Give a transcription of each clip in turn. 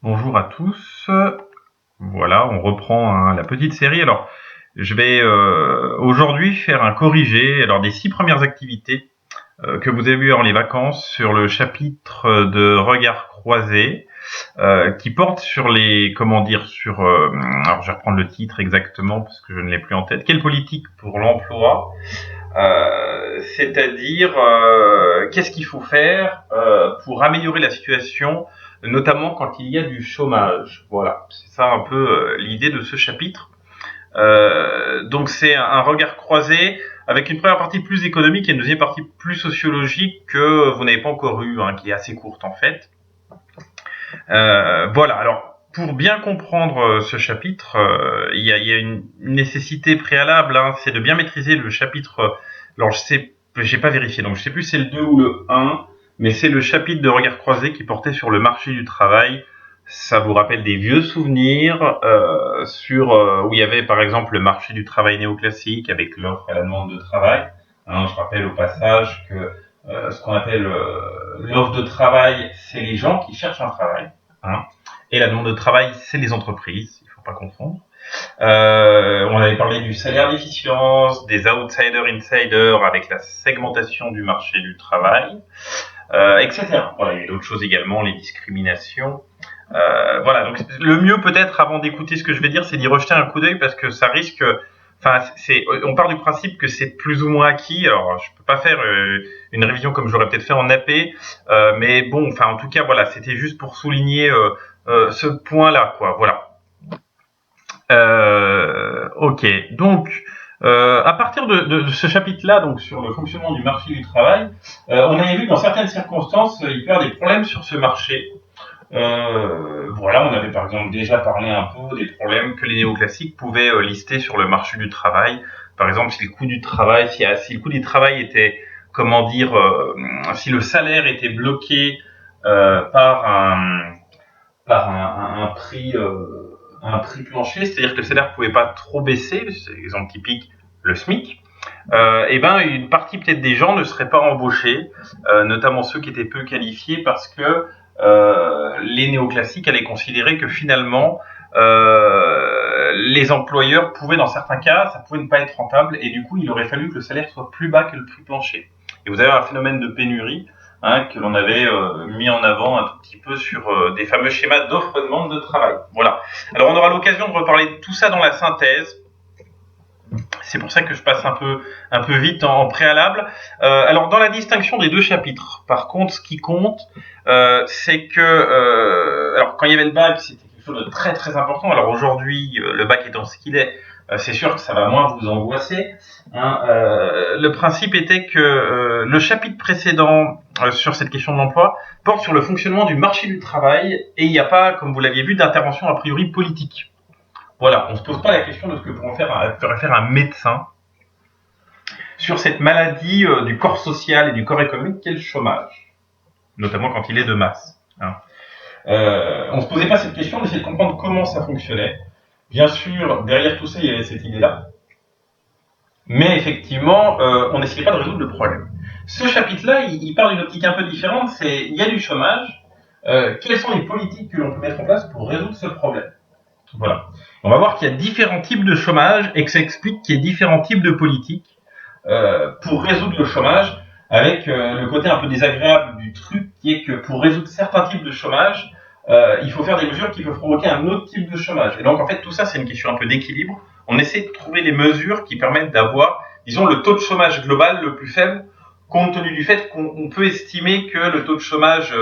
Bonjour à tous. Voilà, on reprend la petite série. Alors, je vais aujourd'hui faire un corrigé des 6 premières activités que vous avez vues avant les vacances sur le chapitre de regard croisé qui porte sur alors je vais reprendre le titre exactement parce que je ne l'ai plus en tête. Quelle politique pour l'emploi, c'est-à-dire qu'est-ce qu'il faut faire pour améliorer la situation, notamment quand il y a du chômage. Voilà, c'est ça un peu l'idée de ce chapitre. Donc c'est un regard croisé avec une première partie plus économique et une deuxième partie plus sociologique que vous n'avez pas encore eu, qui est assez courte en fait. Voilà, alors pour bien comprendre ce chapitre, il y a une nécessité préalable, c'est de bien maîtriser le chapitre. Alors j'ai pas vérifié, donc je sais plus si c'est le 2 ou le 1, mais c'est le chapitre de regard croisé qui portait sur le marché du travail. Ça vous rappelle des vieux souvenirs où il y avait par exemple le marché du travail néoclassique avec l'offre et la demande de travail. Je rappelle au passage que ce qu'on appelle l'offre de travail, c'est les gens qui cherchent un travail. Et la demande de travail, c'est les entreprises, il ne faut pas confondre. On avait parlé du salaire d'efficience, des outsiders-insiders avec la segmentation du marché du travail, etc. Voilà, il y a d'autres choses également, les discriminations. Voilà, donc le mieux peut-être avant d'écouter ce que je vais dire, c'est d'y rejeter un coup d'œil parce que ça risque. On part du principe que c'est plus ou moins acquis. Alors, je peux pas faire une révision comme j'aurais peut-être fait en AP, mais bon, en tout cas, voilà, c'était juste pour souligner ce point-là, quoi. Voilà. Ok, donc à partir de ce chapitre-là, donc sur le fonctionnement du marché du travail, on avait vu que dans certaines circonstances, il peut y avoir des problèmes sur ce marché. Voilà, on avait par exemple déjà parlé un peu des problèmes que les néoclassiques pouvaient lister sur le marché du travail. Par exemple, si le coût du travail, si le coût du travail était, si le salaire était bloqué par un prix plancher, c'est-à-dire que le salaire ne pouvait pas trop baisser, c'est l'exemple typique, le SMIC. Une partie peut-être des gens ne seraient pas embauchés, notamment ceux qui étaient peu qualifiés, parce que les néoclassiques allaient considérer que finalement les employeurs pouvaient, dans certains cas, ça pouvait ne pas être rentable, et du coup il aurait fallu que le salaire soit plus bas que le prix plancher. Et vous avez un phénomène de pénurie que l'on avait mis en avant un tout petit peu sur des fameux schémas d'offre-demande de travail. Voilà. Alors on aura l'occasion de reparler de tout ça dans la synthèse. C'est pour ça que je passe un peu vite en préalable. Alors dans la distinction des deux chapitres, par contre, ce qui compte, c'est que alors quand il y avait le bac, c'était quelque chose de très très important. Alors aujourd'hui, le bac étant ce qu'il est, c'est sûr que ça va moins vous angoisser. Le principe était que le chapitre précédent sur cette question de l'emploi porte sur le fonctionnement du marché du travail et il n'y a pas, comme vous l'aviez vu, d'intervention a priori politique. Voilà, on ne se pose pas la question de ce que pourrait faire un médecin sur cette maladie du corps social et du corps économique qu'est le chômage, notamment quand il est de masse. On ne se posait pas cette question, on essayait de comprendre comment ça fonctionnait. Bien sûr, derrière tout ça, il y avait cette idée-là. Mais effectivement, on n'essayait pas de résoudre le problème. Ce chapitre-là, il part d'une optique un peu différente, c'est il y a du chômage, quelles sont les politiques que l'on peut mettre en place pour résoudre ce problème. Voilà. On va voir qu'il y a différents types de chômage et que ça explique qu'il y a différents types de politiques pour résoudre le chômage, avec le côté un peu désagréable du truc qui est que pour résoudre certains types de chômage, il faut faire des mesures qui peuvent provoquer un autre type de chômage. Et donc en fait tout ça c'est une question un peu d'équilibre. On essaie de trouver des mesures qui permettent d'avoir, disons, le taux de chômage global le plus faible, compte tenu du fait qu'on peut estimer que le taux de chômage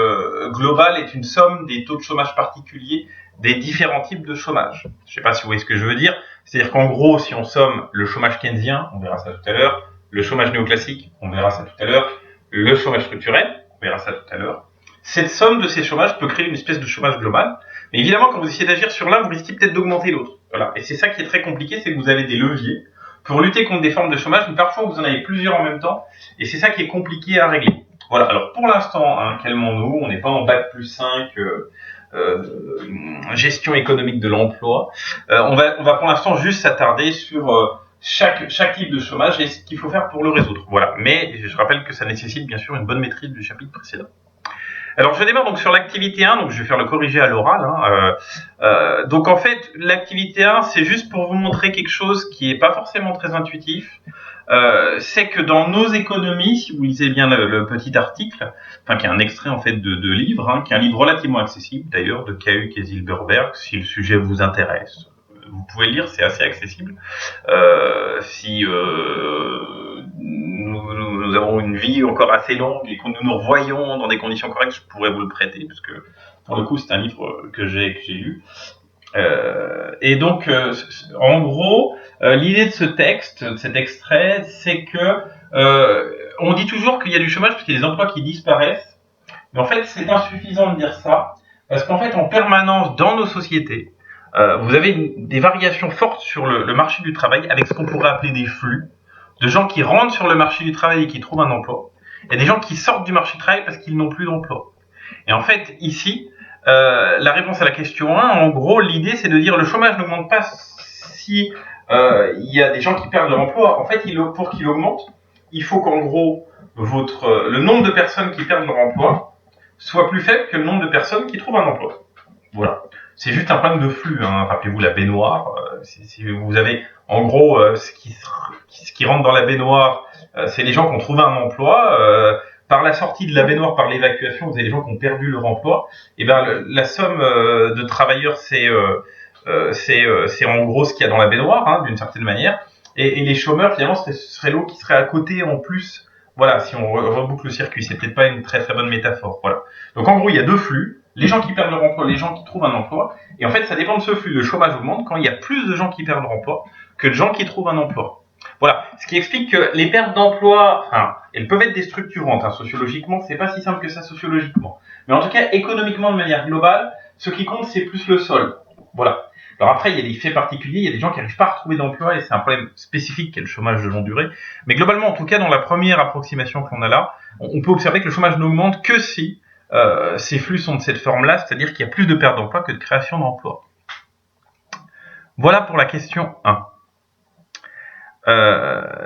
global est une somme des taux de chômage particuliers des différents types de chômage. Je ne sais pas si vous voyez ce que je veux dire. C'est-à-dire qu'en gros, si on somme le chômage keynésien, on verra ça tout à l'heure, le chômage néoclassique, on verra ça tout à l'heure, le chômage structurel, on verra ça tout à l'heure. Cette somme de ces chômages peut créer une espèce de chômage global. Mais évidemment, quand vous essayez d'agir sur l'un, vous risquez peut-être d'augmenter l'autre. Voilà. Et c'est ça qui est très compliqué, c'est que vous avez des leviers pour lutter contre des formes de chômage, mais parfois vous en avez plusieurs en même temps, et c'est ça qui est compliqué à régler. Voilà. Alors pour l'instant, calmons-nous, on n'est pas en bac plus 5, gestion économique de l'emploi. On va pour l'instant juste s'attarder sur chaque type de chômage et ce qu'il faut faire pour le résoudre. Voilà. Mais je rappelle que ça nécessite bien sûr une bonne maîtrise du chapitre précédent. Alors je démarre donc sur l'activité 1, donc je vais faire le corrigé à l'oral. Donc en fait, l'activité 1, c'est juste pour vous montrer quelque chose qui est pas forcément très intuitif. C'est que dans nos économies, si vous lisez bien le petit article, enfin qui est un extrait en fait de livre, qui est un livre relativement accessible d'ailleurs, de Kahut et Zilberberg, si le sujet vous intéresse. Vous pouvez le lire, c'est assez accessible. Si nous avons une vie encore assez longue et que nous revoyons dans des conditions correctes, je pourrais vous le prêter, parce que pour le coup, c'est un livre que j'ai lu. Et donc, en gros, l'idée de ce texte, de cet extrait, c'est que on dit toujours qu'il y a du chômage parce qu'il y a des emplois qui disparaissent. Mais en fait, c'est insuffisant de dire ça, parce qu'en fait, en permanence, dans nos sociétés, vous avez des variations fortes sur le marché du travail, avec ce qu'on pourrait appeler des flux, de gens qui rentrent sur le marché du travail et qui trouvent un emploi, et des gens qui sortent du marché du travail parce qu'ils n'ont plus d'emploi. Et en fait, ici, la réponse à la question 1, en gros, l'idée, c'est de dire le chômage n'augmente pas si il y a des gens qui perdent leur emploi. En fait, pour qu'il augmente, il faut qu'en gros, le nombre de personnes qui perdent leur emploi soit plus faible que le nombre de personnes qui trouvent un emploi. Voilà. C'est juste un problème de flux. Rappelez-vous la baignoire. Si vous avez, en gros, ce qui rentre dans la baignoire, c'est les gens qui ont trouvé un emploi. Par la sortie de la baignoire, par l'évacuation, vous avez les gens qui ont perdu leur emploi. Et ben, la somme de travailleurs, c'est en gros ce qu'il y a dans la baignoire, d'une certaine manière. Et les chômeurs, finalement, ce serait l'eau qui serait à côté en plus. Voilà, si on reboucle le circuit, c'est peut-être pas une très très bonne métaphore. Voilà. Donc en gros, il y a deux flux. Les gens qui perdent leur emploi, les gens qui trouvent un emploi. Et en fait, ça dépend de ce flux. Le chômage augmente quand il y a plus de gens qui perdent leur emploi que de gens qui trouvent un emploi. Voilà. Ce qui explique que les pertes d'emploi, elles peuvent être déstructurantes. Sociologiquement, c'est pas si simple que ça sociologiquement. Mais en tout cas, économiquement, de manière globale, ce qui compte, c'est plus le sol. Voilà. Alors après, il y a des faits particuliers, il y a des gens qui n'arrivent pas à retrouver d'emploi et c'est un problème spécifique qui est le chômage de longue durée. Mais globalement, en tout cas, dans la première approximation qu'on a là, on peut observer que le chômage n'augmente que si ces flux sont de cette forme-là, c'est-à-dire qu'il y a plus de pertes d'emploi que de création d'emploi. Voilà pour la question 1.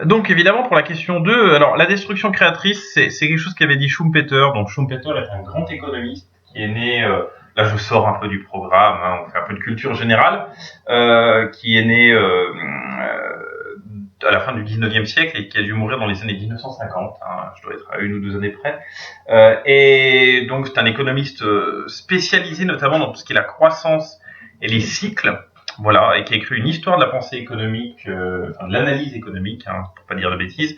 Donc évidemment pour la question 2, alors la destruction créatrice, c'est quelque chose qu'avait dit Schumpeter. Donc Schumpeter est un grand économiste qui est né, là je sors un peu du programme, on fait un peu de culture générale, qui est né à la fin du 19e siècle et qui a dû mourir dans les années 1950, je dois être à 1 ou 2 années près. Et donc c'est un économiste spécialisé notamment dans tout ce qui est la croissance et les cycles. Voilà, et qui a écrit une histoire de la pensée économique, de l'analyse économique, pour pas dire de bêtises,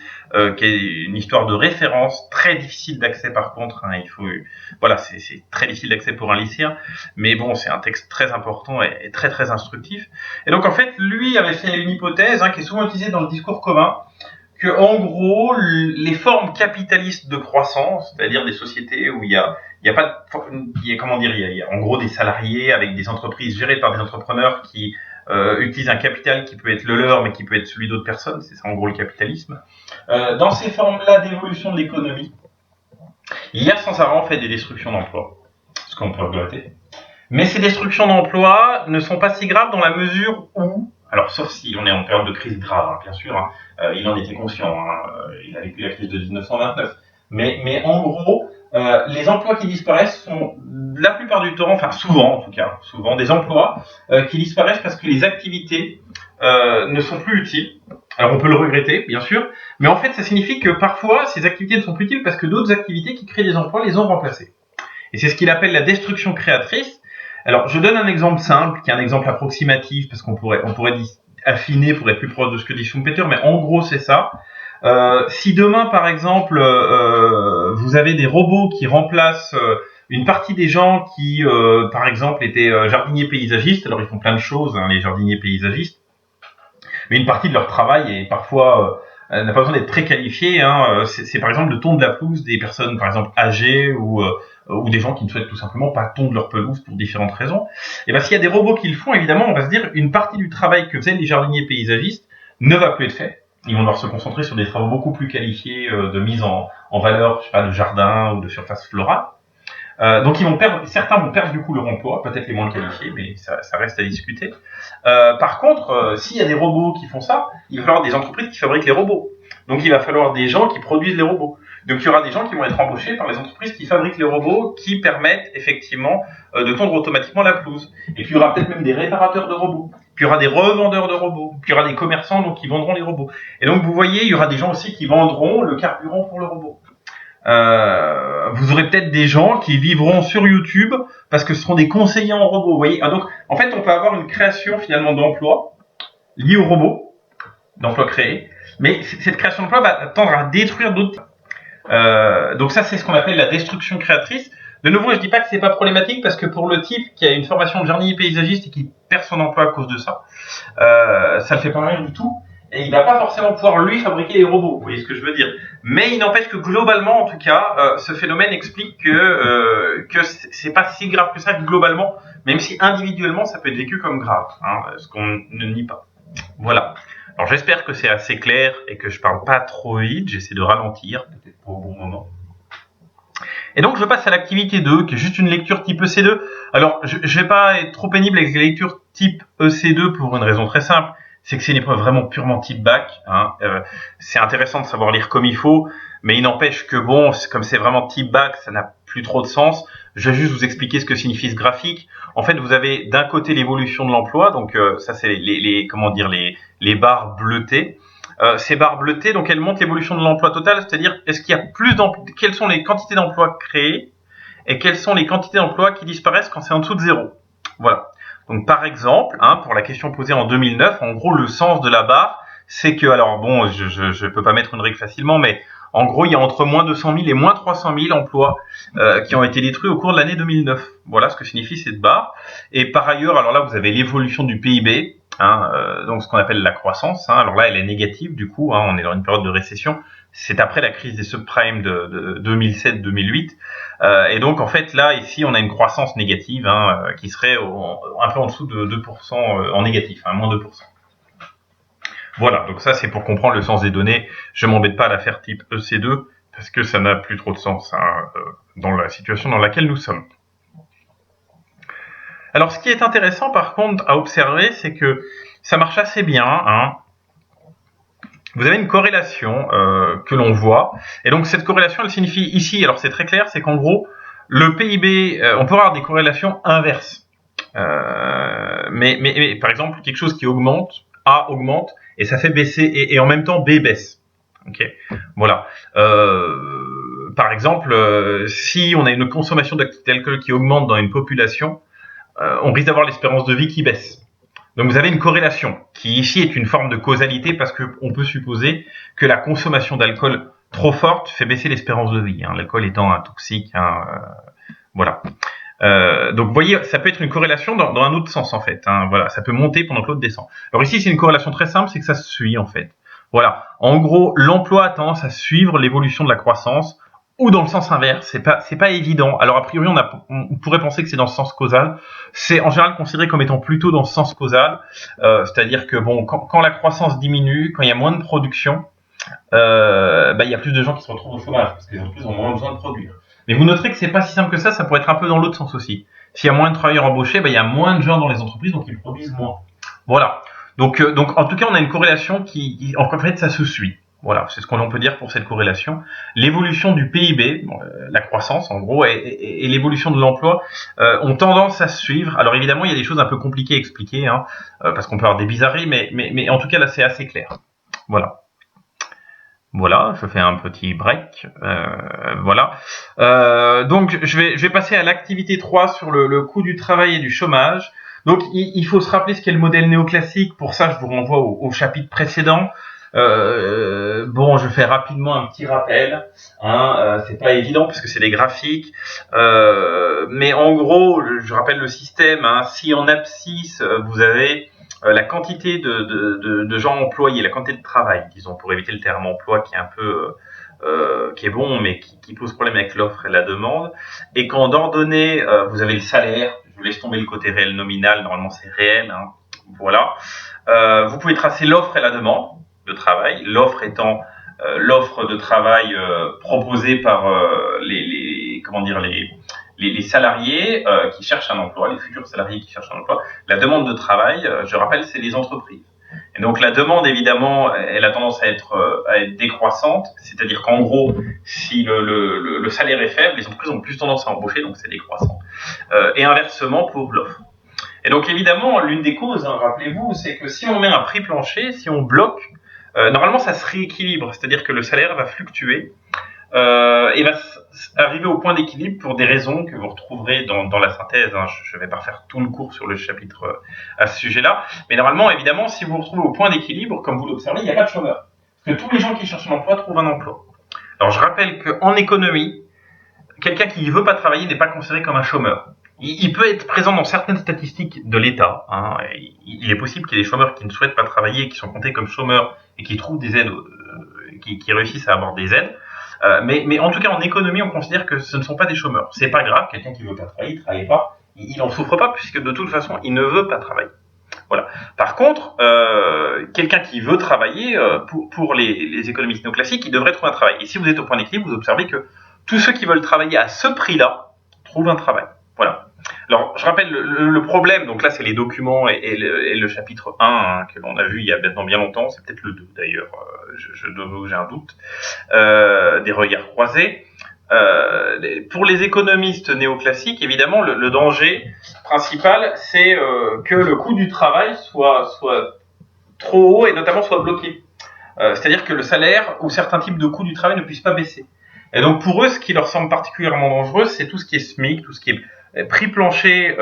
qui est une histoire de référence, très difficile d'accès par contre. Voilà, c'est très difficile d'accès pour un lycéen, mais bon, c'est un texte très important et très très instructif. Et donc en fait, lui avait fait une hypothèse qui est souvent utilisée dans le discours commun, que en gros, les formes capitalistes de croissance, c'est-à-dire des sociétés où il y a en gros des salariés avec des entreprises gérées par des entrepreneurs qui utilisent un capital qui peut être le leur mais qui peut être celui d'autres personnes, c'est ça en gros le capitalisme. Dans ces formes-là d'évolution de l'économie, il y a sans arrêt en fait des destructions d'emplois, ce qu'on peut regretter. Mais ces destructions d'emplois ne sont pas si graves dans la mesure où, alors sauf si on est en période de crise grave, bien sûr, il en était conscient, il a vécu la crise de 1929, mais en gros, les emplois qui disparaissent sont la plupart du temps, enfin souvent en tout cas, des emplois qui disparaissent parce que les activités ne sont plus utiles. Alors on peut le regretter, bien sûr, mais en fait ça signifie que parfois ces activités ne sont plus utiles parce que d'autres activités qui créent des emplois les ont remplacées. Et c'est ce qu'il appelle la destruction créatrice. Alors je donne un exemple simple, qui est un exemple approximatif, parce qu'on pourrait affiner pour être plus proche de ce que dit Schumpeter, mais en gros c'est ça. Si demain, par exemple, vous avez des robots qui remplacent une partie des gens qui, par exemple, étaient jardiniers paysagistes, alors ils font plein de choses, les jardiniers paysagistes, mais une partie de leur travail est parfois n'a pas besoin d'être très qualifiée. C'est par exemple de tondre la pelouse des personnes, par exemple, âgées ou des gens qui ne souhaitent tout simplement pas tondre leur pelouse pour différentes raisons. Et bien, s'il y a des robots qui le font, évidemment, on va se dire une partie du travail que faisaient les jardiniers paysagistes ne va plus être fait. Ils vont devoir se concentrer sur des travaux beaucoup plus qualifiés de mise en valeur, je sais pas, de jardin ou de surface florale. Donc certains vont perdre du coup leur emploi, peut-être les moins qualifiés, mais ça reste à discuter. Par contre, s'il y a des robots qui font ça, il va falloir des entreprises qui fabriquent les robots. Donc il va falloir des gens qui produisent les robots. Donc il y aura des gens qui vont être embauchés par les entreprises qui fabriquent les robots qui permettent effectivement de tondre automatiquement la pelouse. Et puis il y aura peut-être même des réparateurs de robots. Puis il y aura des revendeurs de robots. Puis il y aura des commerçants donc qui vendront les robots. Et donc vous voyez, il y aura des gens aussi qui vendront le carburant pour le robot. Vous aurez peut-être des gens qui vivront sur YouTube parce que ce seront des conseillers en robot. Vous voyez, donc en fait on peut avoir une création finalement d'emplois liés au robot, d'emplois créés, mais cette création d'emplois va tendre à détruire d'autres. Donc ça c'est ce qu'on appelle la destruction créatrice. De nouveau, je dis pas que c'est pas problématique parce que pour le type qui a une formation de jardinier paysagiste et qui perd son emploi à cause de ça, ça le fait pas rire du tout. Et il va pas forcément pouvoir lui fabriquer les robots. Vous voyez ce que je veux dire. Mais il n'empêche que globalement, en tout cas, ce phénomène explique que c'est pas si grave que ça globalement, même si individuellement ça peut être vécu comme grave, hein, ce qu'on ne nie pas. Voilà. Alors j'espère que c'est assez clair et que je parle pas trop vite. J'essaie de ralentir, peut-être pas au bon moment. Et donc je passe à l'activité 2, qui est juste une lecture type EC2. Alors je vais pas être trop pénible avec les lectures type EC2 pour une raison très simple. C'est que c'est une épreuve vraiment purement type bac. Hein. C'est intéressant de savoir lire comme il faut, mais il n'empêche que bon, comme c'est vraiment type bac, ça n'a plus trop de sens. Je vais juste vous expliquer ce que signifie ce graphique. En fait, vous avez d'un côté l'évolution de l'emploi, donc ça c'est les barres bleutées. Ces barres bleutées, donc elles montrent l'évolution de l'emploi total, c'est-à-dire est-ce qu'il y a quelles sont les quantités d'emplois créées et quelles sont les quantités d'emplois qui disparaissent quand c'est en dessous de zéro. Voilà. Donc par exemple, hein, pour la question posée en 2009, en gros le sens de la barre, c'est que, alors bon, je peux pas mettre une règle facilement, mais en gros il y a entre moins 200 000 et moins 300 000 emplois qui ont été détruits au cours de l'année 2009. Voilà ce que signifie cette barre. Et par ailleurs, alors là vous avez l'évolution du PIB, hein, donc ce qu'on appelle la croissance. Hein, alors là elle est négative du coup, hein, on est dans une période de récession. C'est après la crise des subprimes de 2007-2008. Et donc, en fait, là, ici, on a une croissance négative hein, qui serait un peu en dessous de 2% en négatif, hein, moins 2%. Voilà, donc ça, c'est pour comprendre le sens des données. Je m'embête pas à la faire type EC2, parce que ça n'a plus trop de sens hein, dans la situation dans laquelle nous sommes. Alors, ce qui est intéressant, par contre, à observer, c'est que ça marche assez bien, hein. Vous avez une corrélation que l'on voit, et donc cette corrélation, elle signifie ici, alors c'est très clair, c'est qu'en gros, le PIB, on peut avoir des corrélations inverses. Mais par exemple, quelque chose qui augmente, A augmente, et ça fait baisser, et en même temps, B baisse. Ok, voilà. Par exemple, si on a une consommation d'alcool qui augmente dans une population, on risque d'avoir l'espérance de vie qui baisse. Donc vous avez une corrélation qui ici est une forme de causalité parce qu'on peut supposer que la consommation d'alcool trop forte fait baisser l'espérance de vie, hein, l'alcool étant un toxique. Hein, voilà. Donc vous voyez, ça peut être une corrélation dans un autre sens en fait. Hein, voilà, ça peut monter pendant que l'autre descend. Alors ici c'est une corrélation très simple, c'est que ça se suit en fait. Voilà. En gros, l'emploi a tendance à suivre l'évolution de la croissance. Ou dans le sens inverse, c'est pas évident. Alors a priori, on pourrait penser que c'est dans ce sens causal. C'est en général considéré comme étant plutôt dans ce sens causal, c'est-à-dire que bon, quand la croissance diminue, quand il y a moins de production, il y a plus de gens qui se retrouvent au chômage parce que les entreprises ont moins besoin de produire. Mais vous noterez que c'est pas si simple que ça pourrait être un peu dans l'autre sens aussi. S'il y a moins de travailleurs embauchés, il y a moins de gens dans les entreprises, donc ils produisent moins. Voilà. Donc en tout cas, on a une corrélation qui en fait, ça se suit. Voilà, c'est ce qu'on peut dire pour cette corrélation. L'évolution du PIB, la croissance en gros, et l'évolution de l'emploi ont tendance à se suivre. Alors évidemment, il y a des choses un peu compliquées à expliquer, hein, parce qu'on peut avoir des bizarreries, mais en tout cas là, c'est assez clair. Voilà. Voilà, je fais un petit break. Voilà. Donc je vais passer à l'activité 3 sur le coût du travail et du chômage. Donc il faut se rappeler ce qu'est le modèle néoclassique. Pour ça, je vous renvoie au chapitre précédent. Bon, je fais rapidement un petit rappel. Hein, c'est pas évident parce que c'est des graphiques, mais en gros, je rappelle le système. Hein, si en abscisse vous avez la quantité de gens employés, la quantité de travail, disons, pour éviter le terme emploi qui est un peu qui est bon, mais qui pose problème avec l'offre et la demande, et qu'en ordonnée, vous avez le salaire. Je vous laisse tomber le côté réel nominal. Normalement, c'est réel. Hein, voilà. Vous pouvez tracer l'offre et la demande de travail, l'offre étant l'offre de travail proposée par les salariés qui cherchent un emploi, les futurs salariés qui cherchent un emploi. La demande de travail, je rappelle, c'est les entreprises. Et donc la demande, évidemment, elle a tendance à être décroissante, c'est-à-dire qu'en gros, si le salaire est faible, les entreprises ont plus tendance à embaucher, donc c'est décroissant. Et inversement pour l'offre. Et donc évidemment, l'une des causes, rappelez-vous, c'est que si on met un prix plancher, si on bloque, normalement ça se rééquilibre, c'est-à-dire que le salaire va fluctuer et va arriver au point d'équilibre pour des raisons que vous retrouverez dans la synthèse. Je ne vais pas refaire tout le cours sur le chapitre à ce sujet-là, mais normalement, évidemment, si vous vous retrouvez au point d'équilibre, comme vous l'observez, il n'y a pas de chômeurs. Parce que tous les gens qui cherchent un emploi trouvent un emploi. Alors je rappelle qu'en économie, quelqu'un qui ne veut pas travailler n'est pas considéré comme un chômeur. Il peut être présent dans certaines statistiques de l'État. Il est possible qu'il y ait des chômeurs qui ne souhaitent pas travailler et qui sont comptés comme chômeurs et qui trouvent des aides, qui réussissent à avoir des aides. Mais en tout cas, en économie, on considère que ce ne sont pas des chômeurs. C'est pas grave, quelqu'un qui veut pas travailler, il travaille pas. Il n'en souffre pas puisque de toute façon, il ne veut pas travailler. Voilà. Par contre, quelqu'un qui veut travailler, pour les économistes néoclassiques, il devrait trouver un travail. Et si vous êtes au point d'équilibre, vous observez que tous ceux qui veulent travailler à ce prix-là trouvent un travail. Voilà. Alors, je rappelle le problème, donc là c'est les documents et le chapitre 1 que l'on a vu il y a maintenant bien longtemps, c'est peut-être le 2 d'ailleurs, j'ai un doute, des regards croisés. Pour les économistes néoclassiques, évidemment, le danger principal, c'est que le coût du travail soit trop haut et notamment soit bloqué. C'est-à-dire que le salaire ou certains types de coûts du travail ne puissent pas baisser. Et donc pour eux, ce qui leur semble particulièrement dangereux, c'est tout ce qui est SMIC, tout ce qui est prix plancher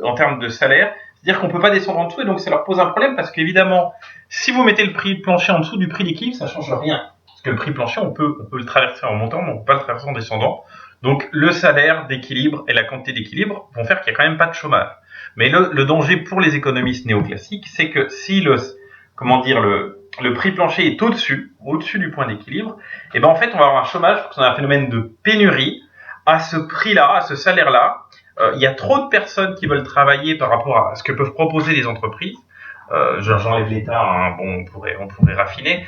en termes de salaire. C'est-à-dire qu'on ne peut pas descendre en dessous et donc ça leur pose un problème parce qu'évidemment, si vous mettez le prix plancher en dessous du prix d'équilibre, ça ne change rien. Parce que le prix plancher, on peut le traverser en montant, mais on ne peut pas le traverser en descendant. Donc le salaire d'équilibre et la quantité d'équilibre vont faire qu'il n'y a quand même pas de chômage. Mais le danger pour les économistes néoclassiques, c'est que si le prix plancher est au-dessus du point d'équilibre, et ben en fait on va avoir un chômage, parce qu'on a un phénomène de pénurie à ce prix-là, à ce salaire-là. Il y a trop de personnes qui veulent travailler par rapport à ce que peuvent proposer les entreprises. J'enlève l'État, bon, on pourrait raffiner.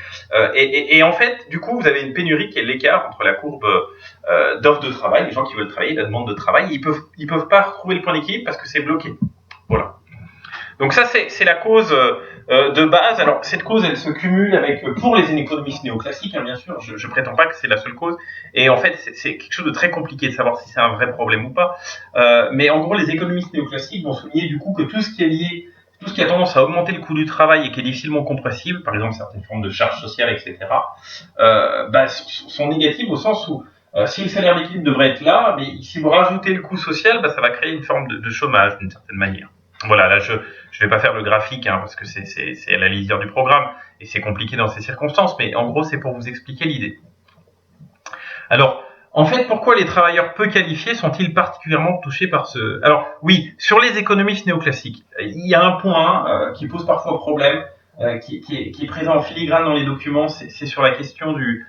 Et en fait, du coup, vous avez une pénurie qui est l'écart entre la courbe d'offre de travail, les gens qui veulent travailler, la demande de travail, ils peuvent pas retrouver le point d'équilibre parce que c'est bloqué. Voilà. Donc ça, c'est la cause de base. Alors cette cause, elle se cumule avec, pour les économistes néoclassiques, bien sûr, je prétends pas que c'est la seule cause, et en fait c'est quelque chose de très compliqué de savoir si c'est un vrai problème ou pas, mais en gros les économistes néoclassiques vont souligner du coup que tout ce qui a tendance à augmenter le coût du travail et qui est difficilement compressible, par exemple certaines formes de charges sociales, etc., sont négatives au sens où si le salaire d'équilibre devrait être là, mais si vous rajoutez le coût social, ça va créer une forme de chômage d'une certaine manière. Voilà, là je vais pas faire le graphique parce que c'est à la lisière du programme et c'est compliqué dans ces circonstances, mais en gros c'est pour vous expliquer l'idée. Alors, en fait, pourquoi les travailleurs peu qualifiés sont-ils particulièrement touchés par ce... Alors, oui, sur les économistes néoclassiques, il y a un point qui pose parfois problème, qui est présent en filigrane dans les documents, c'est sur la question du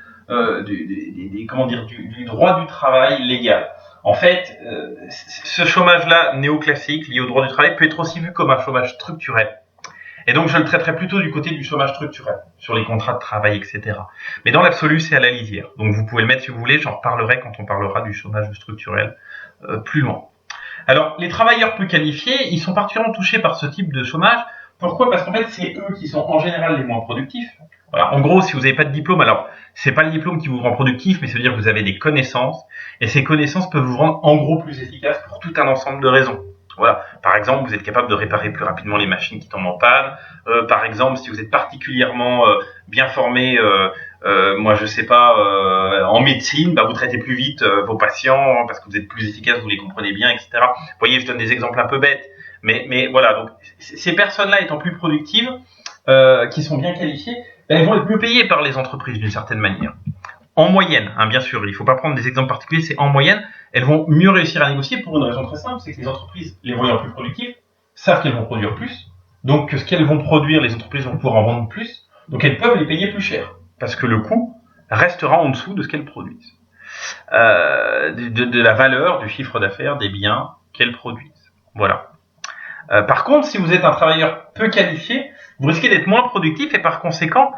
droit du travail légal. En fait, ce chômage-là néoclassique lié au droit du travail peut être aussi vu comme un chômage structurel. Et donc, je le traiterai plutôt du côté du chômage structurel, sur les contrats de travail, etc. Mais dans l'absolu, c'est à la lisière. Donc, vous pouvez le mettre si vous voulez, j'en reparlerai quand on parlera du chômage structurel plus loin. Alors, les travailleurs peu qualifiés, ils sont particulièrement touchés par ce type de chômage. Pourquoi ? Parce qu'en fait, c'est eux qui sont en général les moins productifs. Voilà. En gros, si vous n'avez pas de diplôme, alors c'est pas le diplôme qui vous rend productif, mais ça veut dire que vous avez des connaissances, et ces connaissances peuvent vous rendre en gros plus efficace pour tout un ensemble de raisons. Voilà. Par exemple, vous êtes capable de réparer plus rapidement les machines qui tombent en panne. Par exemple, si vous êtes particulièrement bien formé, moi je sais pas, en médecine, vous traitez plus vite vos patients parce que vous êtes plus efficace, vous les comprenez bien, etc. Vous voyez, je donne des exemples un peu bêtes, mais voilà. Donc ces personnes-là étant plus productives, qui sont bien qualifiées, elles vont être mieux payées par les entreprises d'une certaine manière. En moyenne, bien sûr, il ne faut pas prendre des exemples particuliers, c'est en moyenne, elles vont mieux réussir à négocier pour une raison très simple, c'est que les entreprises, les voyant plus productives, savent qu'elles vont produire plus, donc que ce qu'elles vont produire, les entreprises vont pouvoir en vendre plus, donc elles peuvent les payer plus cher, parce que le coût restera en dessous de ce qu'elles produisent, de la valeur, du chiffre d'affaires, des biens qu'elles produisent. Voilà. Par contre, si vous êtes un travailleur peu qualifié, vous risquez d'être moins productif et par conséquent,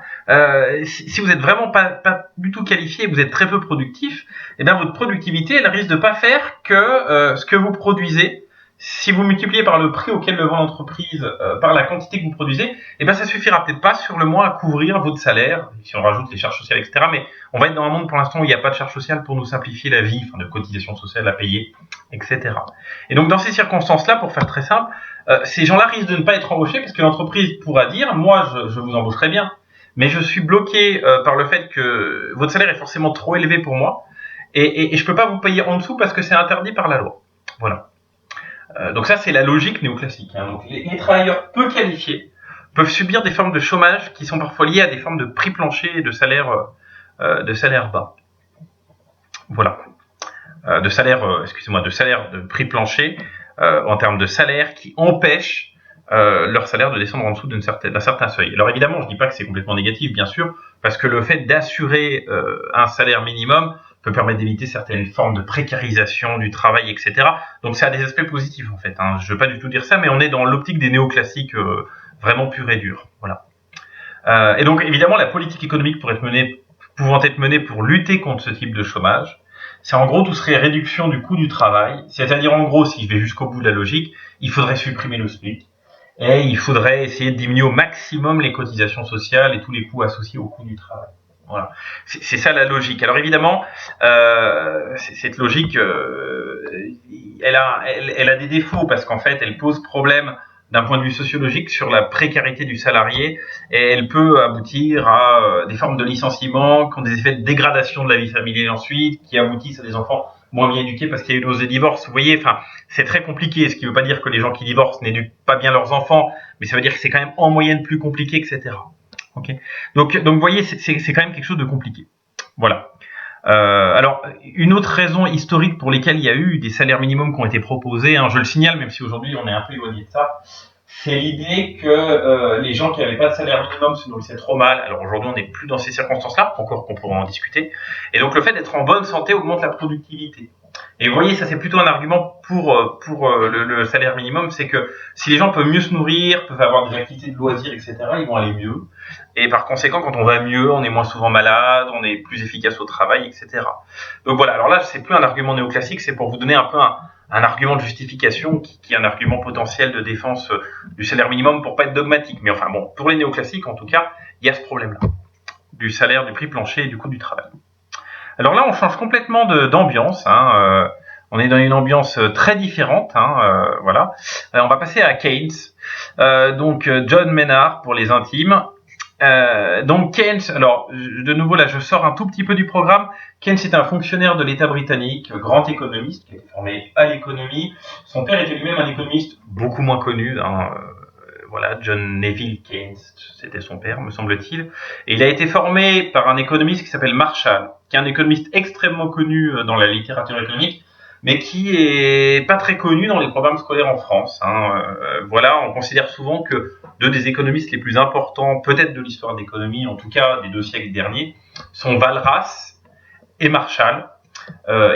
si vous êtes vraiment pas du tout qualifié et vous êtes très peu productif, votre productivité, elle risque de pas faire que ce que vous produisez, Si vous multipliez par le prix auquel le vend l'entreprise, par la quantité que vous produisez, eh ben ça suffira peut-être pas sur le mois à couvrir votre salaire, si on rajoute les charges sociales, etc. Mais on va être dans un monde pour l'instant où il n'y a pas de charges sociales pour nous simplifier la vie, enfin de cotisations sociales à payer, etc. Et donc dans ces circonstances-là, pour faire très simple, ces gens-là risquent de ne pas être embauchés parce que l'entreprise pourra dire, moi je vous embaucherai bien, mais je suis bloqué par le fait que votre salaire est forcément trop élevé pour moi, et je peux pas vous payer en dessous parce que c'est interdit par la loi. Voilà. Donc ça, c'est la logique néoclassique. Hein. Donc les travailleurs peu qualifiés peuvent subir des formes de chômage qui sont parfois liées à des formes de prix plancher et de salaire bas. Voilà. De salaire de prix plancher en termes de salaire qui empêchent leur salaire de descendre en dessous d'un certain seuil. Alors évidemment, je dis pas que c'est complètement négatif, bien sûr, parce que le fait d'assurer un salaire minimum peut permettre d'éviter certaines formes de précarisation du travail, etc. Donc ça a des aspects positifs en fait. Hein. Je veux pas du tout dire ça, mais on est dans l'optique des néoclassiques vraiment purs et durs. Voilà. Et donc évidemment, la politique économique pouvant être menée pour lutter contre ce type de chômage, c'est en gros tout serait réduction du coût du travail. C'est-à-dire en gros, si je vais jusqu'au bout de la logique, il faudrait supprimer le SMIC et il faudrait essayer de diminuer au maximum les cotisations sociales et tous les coûts associés au coût du travail. Voilà, c'est ça la logique. Alors évidemment, cette logique, elle a des défauts parce qu'en fait, elle pose problème d'un point de vue sociologique sur la précarité du salarié et elle peut aboutir à des formes de licenciement qui ont des effets de dégradation de la vie familiale ensuite, qui aboutissent à des enfants moins bien éduqués parce qu'il y a eu une hausse des divorces. Vous voyez, enfin, c'est très compliqué, ce qui ne veut pas dire que les gens qui divorcent n'éduquent pas bien leurs enfants, mais ça veut dire que c'est quand même en moyenne plus compliqué, etc. Okay. Donc vous voyez, c'est quand même quelque chose de compliqué. Voilà. Alors, une autre raison historique pour lesquelles il y a eu des salaires minimums qui ont été proposés, hein, je le signale, même si aujourd'hui on est un peu éloigné de ça, c'est l'idée que les gens qui n'avaient pas de salaire minimum se nourrissaient trop mal. Alors aujourd'hui, on n'est plus dans ces circonstances-là, encore qu'on pourra en discuter. Et donc le fait d'être en bonne santé augmente la productivité. Et vous voyez, ça c'est plutôt un argument pour le salaire minimum, c'est que si les gens peuvent mieux se nourrir, peuvent avoir des activités de loisirs, etc., ils vont aller mieux. Et par conséquent, quand on va mieux, on est moins souvent malade, on est plus efficace au travail, etc. Donc voilà, alors là, c'est plus un argument néoclassique, c'est pour vous donner un peu un argument de justification qui est un argument potentiel de défense du salaire minimum pour pas être dogmatique. Mais enfin bon, pour les néoclassiques, en tout cas, il y a ce problème-là, du salaire, du prix plancher et du coût du travail. Alors là, on change complètement d'ambiance. Hein, on est dans une ambiance très différente. Hein, voilà. On va passer à Keynes. Donc John Maynard pour les intimes. Donc Keynes, alors de nouveau là, je sors un tout petit peu du programme. Keynes est un fonctionnaire de l'État britannique, grand économiste, qui a été formé à l'économie. Son père était lui-même un économiste beaucoup moins connu. Hein, voilà, John Neville Keynes, c'était son père, me semble-t-il. Et il a été formé par un économiste qui s'appelle Marshall, qui est un économiste extrêmement connu dans la littérature économique, mais qui est pas très connu dans les programmes scolaires en France. Hein. Voilà, on considère souvent que deux des économistes les plus importants, peut-être de l'histoire de l'économie, en tout cas des 2 siècles derniers, sont Walras et Marshall.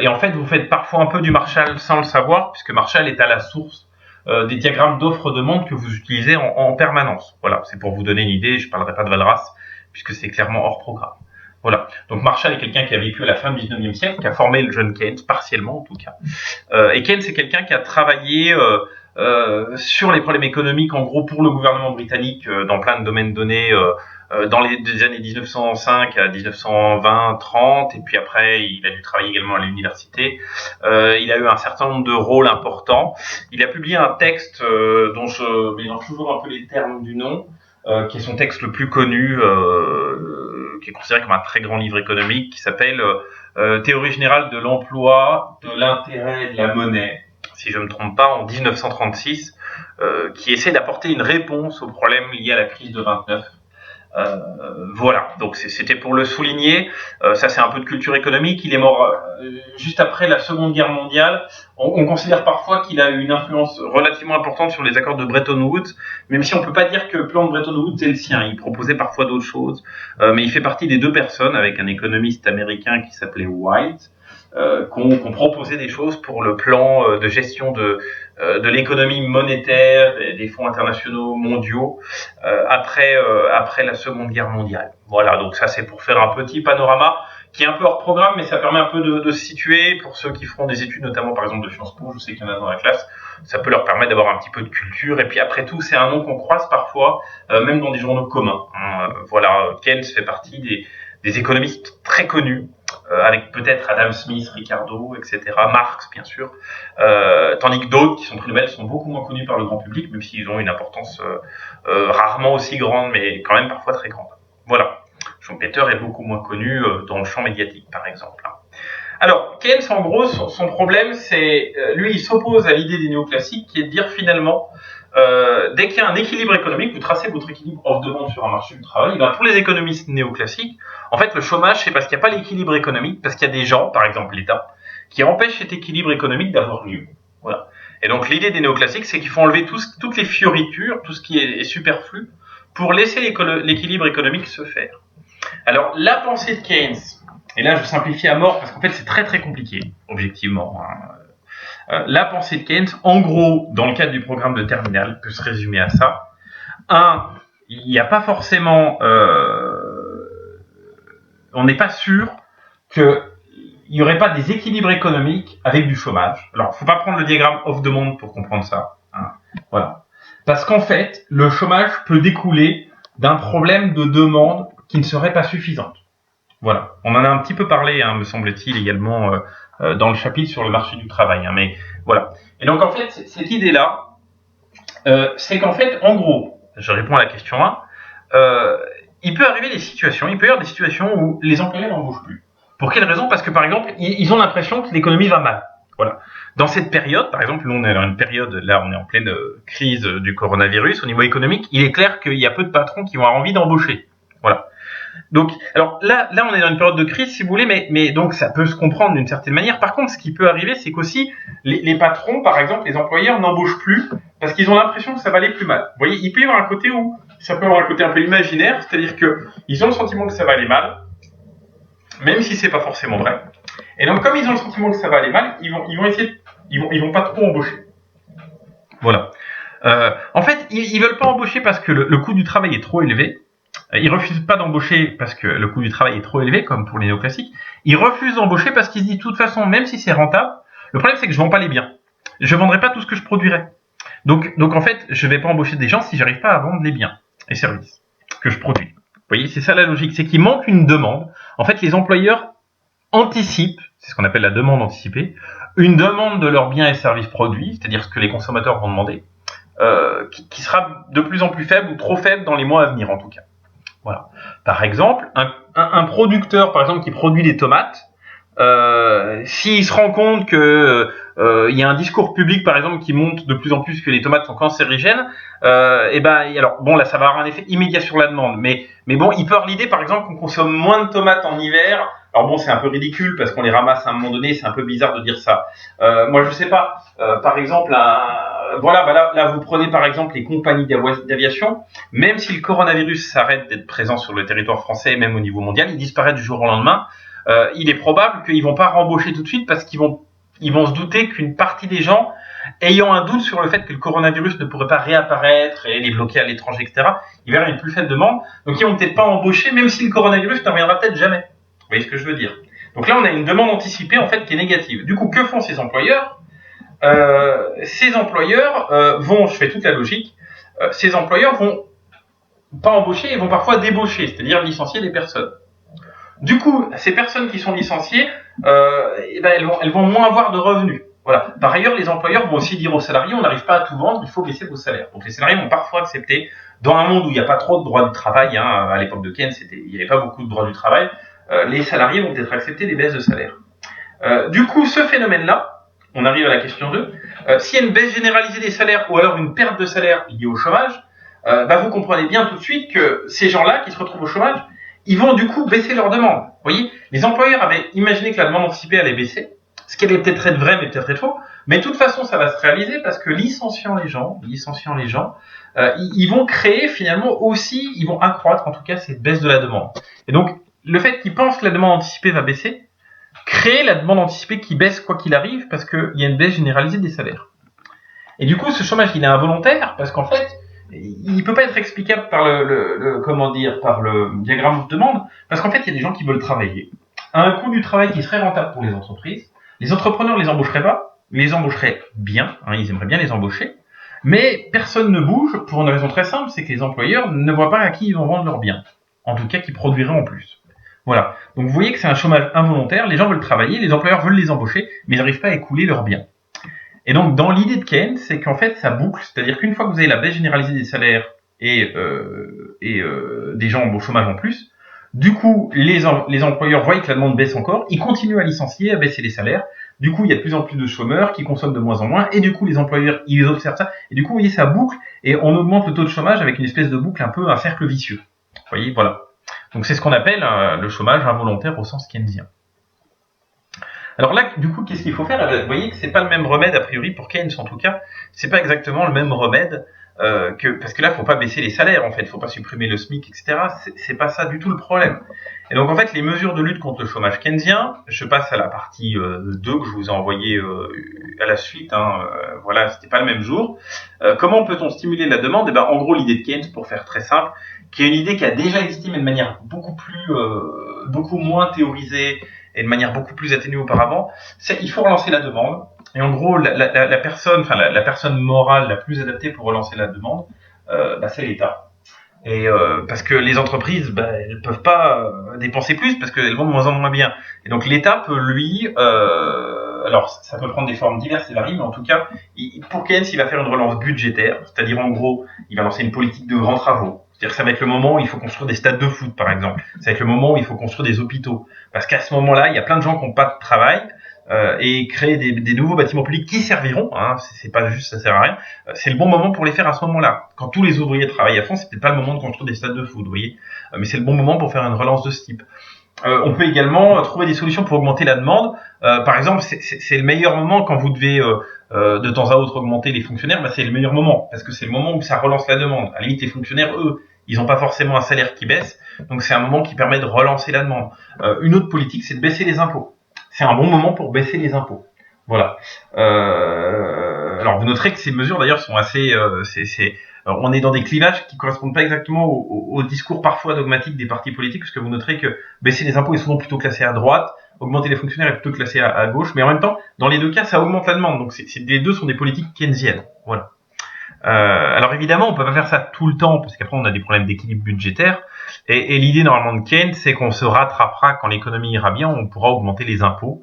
Et en fait, vous faites parfois un peu du Marshall sans le savoir, puisque Marshall est à la source des diagrammes d'offres-demande que vous utilisez en permanence. Voilà, c'est pour vous donner une idée, je ne parlerai pas de Walras, puisque c'est clairement hors programme. Voilà, donc Marshall est quelqu'un qui a vécu à la fin du 19e siècle, qui a formé le jeune Keynes, partiellement en tout cas. Et Keynes, c'est quelqu'un qui a travaillé sur les problèmes économiques, en gros, pour le gouvernement britannique, dans plein de domaines donnés, dans les années 1905 à 1920-30, et puis après, il a dû travailler également à l'université. Il a eu un certain nombre de rôles importants. Il a publié un texte dont je mélange toujours un peu les termes du nom, qui est son texte le plus connu, qui est considéré comme un très grand livre économique, qui s'appelle Théorie générale de l'emploi, de l'intérêt et de la monnaie, si je ne me trompe pas, en 1936, qui essaie d'apporter une réponse aux problèmes liés à la crise de 29. Voilà, donc c'était pour le souligner. Ça, c'est un peu de culture économique. Il est mort juste après la Seconde Guerre mondiale. On considère parfois qu'il a eu une influence relativement importante sur les accords de Bretton Woods, même si on peut pas dire que le plan de Bretton Woods est le sien. Il proposait parfois d'autres choses, mais il fait partie des 2 personnes avec un économiste américain qui s'appelait White, qu'on proposait des choses pour le plan de gestion de l'économie monétaire et des fonds internationaux mondiaux après la Seconde Guerre mondiale. Voilà, donc ça c'est pour faire un petit panorama qui est un peu hors programme, mais ça permet un peu de se situer pour ceux qui feront des études, notamment par exemple de Sciences Po. Je sais qu'il y en a dans la classe. Ça peut leur permettre d'avoir un petit peu de culture. Et puis après tout, c'est un nom qu'on croise parfois, même dans des journaux communs. Voilà, Keynes fait partie des économistes très connus, avec peut-être Adam Smith, Ricardo, etc., Marx, bien sûr, tandis que d'autres, qui sont prix Nobel, sont beaucoup moins connus par le grand public, même s'ils ont une importance rarement aussi grande, mais quand même parfois très grande. Voilà. Schumpeter est beaucoup moins connu dans le champ médiatique, par exemple. Alors, Keynes, en gros, son problème, c'est, lui, il s'oppose à l'idée des néoclassiques, qui est de dire finalement, dès qu'il y a un équilibre économique, vous tracez votre équilibre off-demande sur un marché du travail, ben, pour les économistes néoclassiques, en fait, le chômage, c'est parce qu'il n'y a pas l'équilibre économique, parce qu'il y a des gens, par exemple l'État, qui empêchent cet équilibre économique d'avoir lieu. Voilà. Et donc, l'idée des néoclassiques, c'est qu'il faut enlever toutes les fioritures, tout ce qui est superflu, pour laisser l'équilibre économique se faire. Alors, la pensée de Keynes, et là je simplifie à mort parce qu'en fait c'est très très compliqué, objectivement. La pensée de Keynes, en gros, dans le cadre du programme de terminale, peut se résumer à ça. Il n'y a pas forcément... on n'est pas sûr qu'il n'y aurait pas des équilibres économiques avec du chômage. Alors, il ne faut pas prendre le diagramme off-demande pour comprendre ça. Voilà. Parce qu'en fait, le chômage peut découler d'un problème de demande qui ne serait pas suffisante. Voilà. On en a un petit peu parlé, me semble-t-il, également dans le chapitre sur le marché du travail. Mais voilà. Et donc, en fait, cette idée-là, c'est qu'en fait, en gros, je réponds à la question 1, il peut arriver des situations, il peut y avoir des situations où les employeurs n'embauchent plus. Pour quelle raison ? Parce que, par exemple, ils ont l'impression que l'économie va mal. Voilà. Dans cette période, par exemple, nous on est dans une période, là on est en pleine crise du coronavirus, au niveau économique, il est clair qu'il y a peu de patrons qui vont avoir envie d'embaucher. Voilà. Donc, alors là on est dans une période de crise, si vous voulez, mais donc ça peut se comprendre d'une certaine manière. Par contre, ce qui peut arriver, c'est qu'aussi les patrons, par exemple, les employeurs n'embauchent plus parce qu'ils ont l'impression que ça va aller plus mal. Vous voyez, il peut y avoir un côté où ça peut avoir un côté un peu imaginaire, c'est-à-dire que ils ont le sentiment que ça va aller mal, même si c'est pas forcément vrai. Et donc, comme ils ont le sentiment que ça va aller mal, ils vont pas trop embaucher. Voilà. En fait, ils veulent pas embaucher parce que le coût du travail est trop élevé. Ils refusent pas d'embaucher parce que le coût du travail est trop élevé, comme pour les néoclassiques. Ils refusent d'embaucher parce qu'ils se disent, de toute façon, même si c'est rentable, le problème c'est que je vends pas les biens. Je vendrai pas tout ce que je produirais. Donc en fait, je vais pas embaucher des gens si j'arrive pas à vendre les biens et services que je produis. Vous voyez, c'est ça la logique, c'est qu'il manque une demande. En fait, les employeurs anticipent, c'est ce qu'on appelle la demande anticipée, une demande de leurs biens et services produits, c'est-à-dire ce que les consommateurs vont demander, qui sera de plus en plus faible ou trop faible dans les mois à venir en tout cas. Voilà. Par exemple, un producteur, par exemple, qui produit des tomates, s'il se rend compte que il y a un discours public, par exemple, qui montre de plus en plus que les tomates sont cancérigènes, alors bon, là, ça va avoir un effet immédiat sur la demande, mais bon, il peut avoir l'idée, par exemple, qu'on consomme moins de tomates en hiver. Alors bon, c'est un peu ridicule parce qu'on les ramasse à un moment donné, c'est un peu bizarre de dire ça. Moi, je sais pas. Par exemple, là, vous prenez par exemple les compagnies d'aviation. Même si le coronavirus s'arrête d'être présent sur le territoire français, même au niveau mondial, il disparaît du jour au lendemain. Il est probable qu'ils vont pas rembaucher tout de suite parce qu'ils vont se douter qu'une partie des gens, ayant un doute sur le fait que le coronavirus ne pourrait pas réapparaître et les bloquer à l'étranger, etc., il verra une plus faible demande. Donc ils vont peut-être pas embaucher, même si le coronavirus ne reviendra peut-être jamais. Vous voyez ce que je veux dire ? Donc là, on a une demande anticipée en fait qui est négative. Du coup, que font ces employeurs ? Ces employeurs vont, je fais toute la logique, ces employeurs vont pas embaucher, ils vont parfois débaucher, c'est-à-dire licencier des personnes. Du coup, ces personnes qui sont licenciées, elles vont moins avoir de revenus. Voilà. Par ailleurs, les employeurs vont aussi dire aux salariés, on n'arrive pas à tout vendre, il faut baisser vos salaires. Donc les salariés vont parfois accepter, dans un monde où il n'y a pas trop de droits du travail, à l'époque de Keynes, il n'y avait pas beaucoup de droits du travail, les salariés vont peut-être accepter des baisses de salaire. Du coup, ce phénomène-là, on arrive à la question 2, s'il y a une baisse généralisée des salaires ou alors une perte de salaire liée au chômage, vous comprenez bien tout de suite que ces gens-là qui se retrouvent au chômage, ils vont du coup baisser leur demande. Vous voyez, les employeurs avaient imaginé que la demande anticipée allait baisser, ce qui allait peut-être être vrai, mais peut-être être faux. Mais de toute façon, ça va se réaliser parce que licenciant les gens, ils vont créer finalement aussi, ils vont accroître en tout cas cette baisse de la demande. Et donc, le fait qu'ils pensent que la demande anticipée va baisser, crée la demande anticipée qui baisse quoi qu'il arrive parce qu'il y a une baisse généralisée des salaires. Et du coup, ce chômage, il est involontaire parce qu'en fait, il peut pas être explicable par par le diagramme de demande, parce qu'en fait, il y a des gens qui veulent travailler. à un coût du travail qui serait rentable pour les entreprises. Les entrepreneurs les embaucheraient pas, les embaucheraient bien, ils aimeraient bien les embaucher, mais personne ne bouge pour une raison très simple, c'est que les employeurs ne voient pas à qui ils vont vendre leurs biens, en tout cas qui produiraient en plus. Voilà, donc vous voyez que c'est un chômage involontaire, les gens veulent travailler, les employeurs veulent les embaucher, mais ils n'arrivent pas à écouler leurs biens. Et donc dans l'idée de Keynes, c'est qu'en fait ça boucle, c'est-à-dire qu'une fois que vous avez la baisse généralisée des salaires et des gens au chômage en plus, du coup les employeurs voient que la demande baisse encore, ils continuent à licencier, à baisser les salaires, du coup il y a de plus en plus de chômeurs qui consomment de moins en moins, et du coup les employeurs ils observent ça, et du coup vous voyez ça boucle, et on augmente le taux de chômage avec une espèce de boucle, un peu un cercle vicieux. Vous voyez, voilà. Donc c'est ce qu'on appelle le chômage involontaire au sens keynésien. Alors là, du coup, qu'est-ce qu'il faut faire ? Vous voyez que c'est pas le même remède, a priori, pour Keynes en tout cas. C'est pas exactement le même remède parce que là, faut pas baisser les salaires, en fait. Faut pas supprimer le SMIC, etc. C'est pas ça du tout le problème. Et donc, en fait, les mesures de lutte contre le chômage keynésien, je passe à la partie 2 que je vous ai envoyée à la suite. Voilà, c'était pas le même jour. Comment peut-on stimuler la demande ? Eh ben, en gros, l'idée de Keynes, pour faire très simple, qui est une idée qui a déjà existé, mais de manière beaucoup moins théorisée, et de manière beaucoup plus atténuée auparavant, c'est qu'il faut relancer la demande. Et en gros, la personne morale la plus adaptée pour relancer la demande, c'est l'État. Et parce que les entreprises, elles peuvent pas dépenser plus parce qu'elles vont de moins en moins bien. Et donc l'État peut lui, alors ça peut prendre des formes diverses et variées, mais en tout cas, pour Keynes, il va faire une relance budgétaire, c'est-à-dire en gros, il va lancer une politique de grands travaux. C'est-à-dire que ça va être le moment où il faut construire des stades de foot, par exemple. Ça va être le moment où il faut construire des hôpitaux. Parce qu'à ce moment-là, il y a plein de gens qui n'ont pas de travail et créer des nouveaux bâtiments publics qui serviront. C'est pas juste, ça sert à rien. C'est le bon moment pour les faire à ce moment-là. Quand tous les ouvriers travaillent à fond, c'est peut-être pas le moment de construire des stades de foot, vous voyez. Mais c'est le bon moment pour faire une relance de ce type. On peut également trouver des solutions pour augmenter la demande. Par exemple, c'est le meilleur moment quand vous devez de temps à autre augmenter les fonctionnaires. C'est le meilleur moment parce que c'est le moment où ça relance la demande. À la limite, les fonctionnaires, eux, ils n'ont pas forcément un salaire qui baisse, donc c'est un moment qui permet de relancer la demande. Une autre politique, c'est de baisser les impôts. C'est un bon moment pour baisser les impôts. Voilà. Alors vous noterez que ces mesures d'ailleurs sont assez, on est dans des clivages qui correspondent pas exactement au discours parfois dogmatique des partis politiques, parce que vous noterez que baisser les impôts est souvent plutôt classé à droite, augmenter les fonctionnaires est plutôt classé à gauche, mais en même temps, dans les deux cas, ça augmente la demande. Donc les deux sont des politiques keynesiennes. Voilà. Alors évidemment, on peut pas faire ça tout le temps, parce qu'après on a des problèmes d'équilibre budgétaire. Et l'idée normalement de Keynes, c'est qu'on se rattrapera quand l'économie ira bien, on pourra augmenter les impôts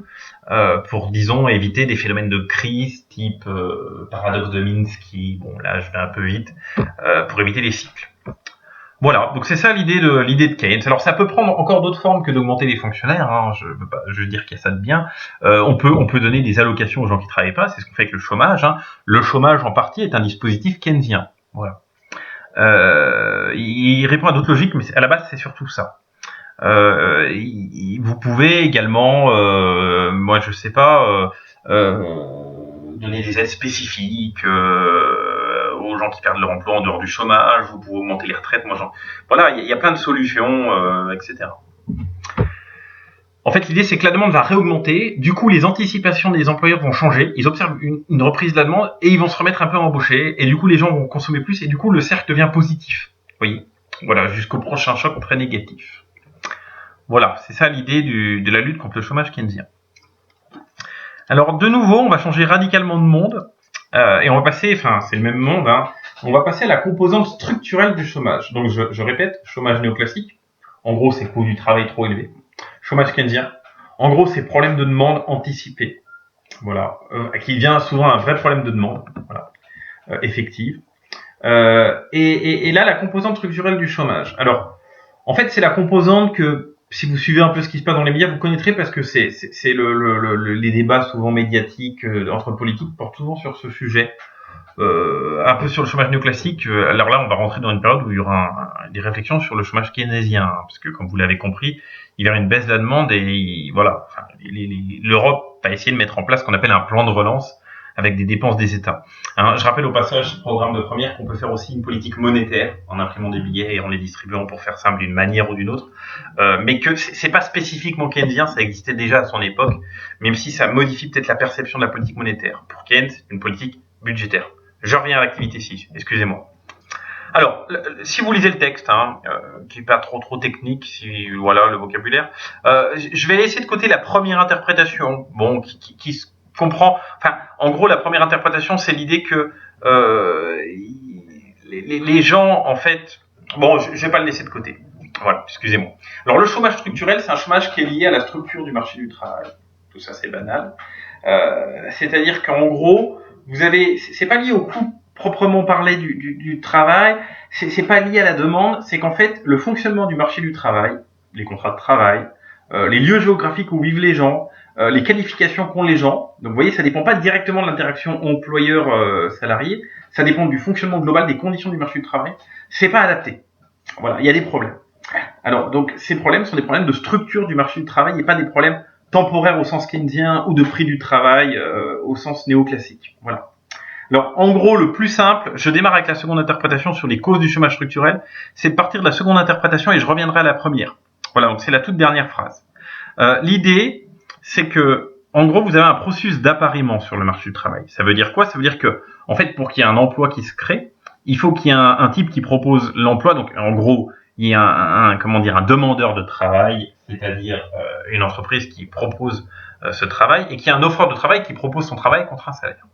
pour, disons, éviter des phénomènes de crise type paradoxe de Minsky. Bon, là, je vais un peu vite, pour éviter les cycles. Voilà, donc c'est ça l'idée de Keynes. Alors ça peut prendre encore d'autres formes que d'augmenter les fonctionnaires. Je veux dire qu'il y a ça de bien. On peut donner des allocations aux gens qui travaillent pas. C'est ce qu'on fait avec le chômage. Le chômage en partie est un dispositif keynésien. Voilà. Il répond à d'autres logiques, mais à la base c'est surtout ça. Vous pouvez également, moi je sais pas, donner des aides spécifiques aux gens qui perdent leur emploi en dehors du chômage. Vous pouvez augmenter les retraites. Voilà, il y a plein de solutions, etc. En fait, l'idée, c'est que la demande va réaugmenter. Du coup, les anticipations des employeurs vont changer. Ils observent une reprise de la demande et ils vont se remettre un peu à embaucher. Et du coup, les gens vont consommer plus. Et du coup, le cercle devient positif. Vous voyez ? Voilà, jusqu'au prochain choc très négatif. Voilà, c'est ça l'idée de la lutte contre le chômage keynésien. Alors, de nouveau, on va changer radicalement de monde. Et on va passer, c'est le même monde, on va passer à la composante structurelle du chômage. Donc, je répète, chômage néoclassique. En gros, c'est coût du travail trop élevé. Chômage keynésien. En gros, c'est problème de demande anticipé. Voilà. Qui vient souvent un vrai problème de demande. Voilà. Effective. Et là, la composante structurelle du chômage. Alors, en fait, c'est la composante que, si vous suivez un peu ce qui se passe dans les médias, vous connaîtrez parce que c'est les débats souvent médiatiques entre politiques portent souvent sur ce sujet. Un peu sur le chômage néoclassique. Alors là, on va rentrer dans une période où il y aura des réflexions sur le chômage keynésien, parce que, comme vous l'avez compris, il y aura une baisse de la demande et voilà. L'Europe va essayer de mettre en place ce qu'on appelle un plan de relance avec des dépenses des États. Je rappelle au passage, ce programme de première, qu'on peut faire aussi une politique monétaire en imprimant des billets et en les distribuant, pour faire simple, d'une manière ou d'une autre, mais que c'est pas spécifiquement keynésien, ça existait déjà à son époque, même si ça modifie peut-être la perception de la politique monétaire. Pour Keynes, c'est une politique budgétaire. Je reviens à l'activité 6, excusez-moi. Alors, si vous lisez le texte, qui est pas trop technique, si voilà le vocabulaire, je vais laisser de côté la première interprétation, bon, qui se comprend. Enfin, en gros, la première interprétation, c'est l'idée que les gens, en fait, bon, je vais pas le laisser de côté. Voilà, excusez-moi. Alors, le chômage structurel, c'est un chômage qui est lié à la structure du marché du travail. Tout ça, c'est banal. C'est-à-dire qu'en gros, vous avez, c'est pas lié au coût proprement parlé du travail, c'est pas lié à la demande, c'est qu'en fait, le fonctionnement du marché du travail, les contrats de travail, les lieux géographiques où vivent les gens, les qualifications qu'ont les gens, donc vous voyez, ça dépend pas directement de l'interaction employeur-salarié, ça dépend du fonctionnement global des conditions du marché du travail, c'est pas adapté. Voilà, il y a des problèmes. Alors, donc, ces problèmes sont des problèmes de structure du marché du travail et pas des problèmes temporaires au sens keynésien ou de prix du travail au sens néoclassique. Voilà. Alors, en gros, le plus simple, je démarre avec la seconde interprétation sur les causes du chômage structurel, c'est de partir de la seconde interprétation et je reviendrai à la première. Voilà, donc c'est la toute dernière phrase. L'idée, c'est que, en gros, vous avez un processus d'appariement sur le marché du travail. Ça veut dire quoi? Ça veut dire que, en fait, pour qu'il y ait un emploi qui se crée, il faut qu'il y ait un type qui propose l'emploi. Donc, en gros, il y a un demandeur de travail, c'est-à-dire une entreprise qui propose ce travail, et qu'il y a un offreur de travail qui propose son travail contre un salaire.